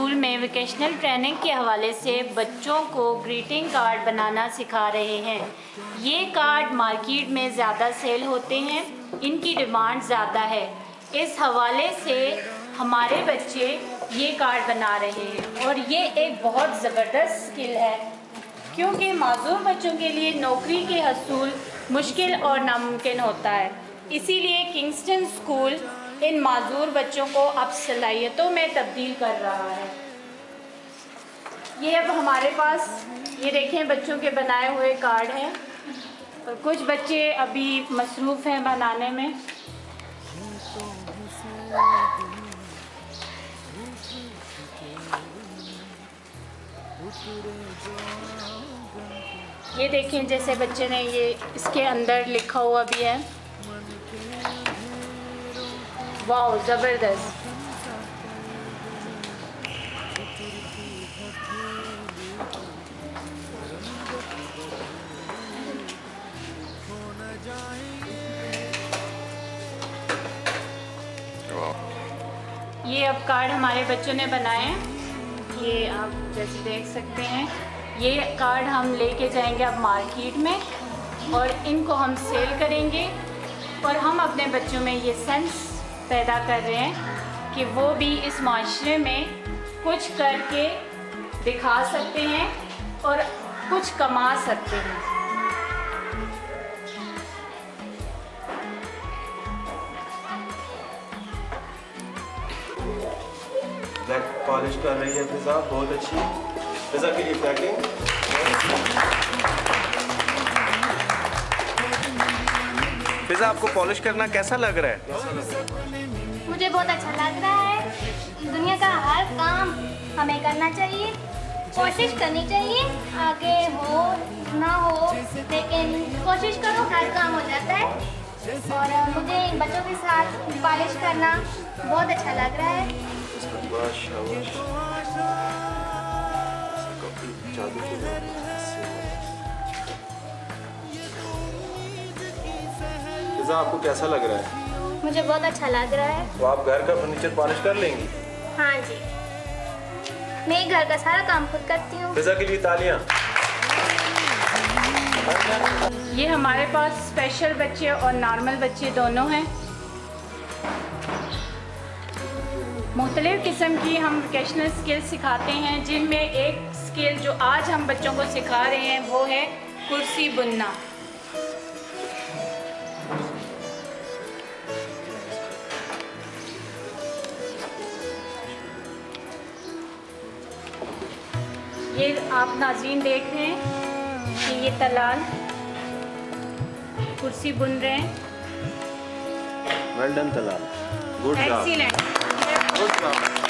School में vocational training के हवाले से बच्चों को ग्रीटिंग कार्ड बनाना सिखा रहे हैं। ये कार्ड मार्केट में ज़्यादा सेल होते हैं, इनकी डिमांड ज़्यादा है। इस हवाले से हमारे बच्चे ये कार्ड बना रहे हैं और ये एक बहुत ज़बरदस्त स्किल है, क्योंकि माजूर बच्चों के लिए नौकरी के हसूल मुश्किल और नामुमकिन होता है। इसीलिए किंगस्टन स्कूल इन माजूर बच्चों को अब सलाहियतों में तब्दील कर रहा है। ये अब हमारे पास ये देखें बच्चों के बनाए हुए कार्ड हैं और कुछ बच्चे अभी मसरूफ़ हैं बनाने में। ये देखें जैसे बच्चे ने ये इसके अंदर लिखा हुआ भी है। वाह ज़बरदस्त। ये अब कार्ड हमारे बच्चों ने बनाए हैं। ये आप जैसे देख सकते हैं, ये कार्ड हम लेके जाएंगे अब मार्केट में और इनको हम सेल करेंगे और हम अपने बच्चों में ये सेंस पैदा कर रहे हैं कि वो भी इस माशरे में कुछ करके दिखा सकते हैं और कुछ कमा सकते हैं। ब्लैक पॉलिश कर रही है फिजा, बहुत अच्छी। फिजा के लिए ब्लैकिंग। फिजा, आपको पॉलिश करना कैसा लग रहा है? मुझे बहुत अच्छा लग रहा है। दुनिया का हर काम हमें करना चाहिए, कोशिश करनी चाहिए। आगे हो ना हो, लेकिन कोशिश करो हर काम हो जाता है। और मुझे इन बच्चों के साथ पॉलिश करना बहुत अच्छा लग रहा है। फिजा, आपको कैसा लग रहा है? मुझे बहुत अच्छा लग रहा है। तो आप घर का फर्नीचर पॉलिश कर लेंगी? हाँ जी, मैं घर का सारा काम खुद करती हूँ। फिजा के लिए तालियां। ये हमारे पास स्पेशल बच्चे और नॉर्मल बच्चे दोनों हैं। मुख्तलिफ़ किस्म की हम वोकेशनल स्किल सिखाते हैं, जिनमें एक स्किल जो आज हम बच्चों को सिखा रहे हैं वो है कुर्सी बुनना। ये आप नाज़रीन देख रहे हैं कि ये तलाल कुर्सी बुन रहे हैं। Well done Talal, good job. Excellent. Good job.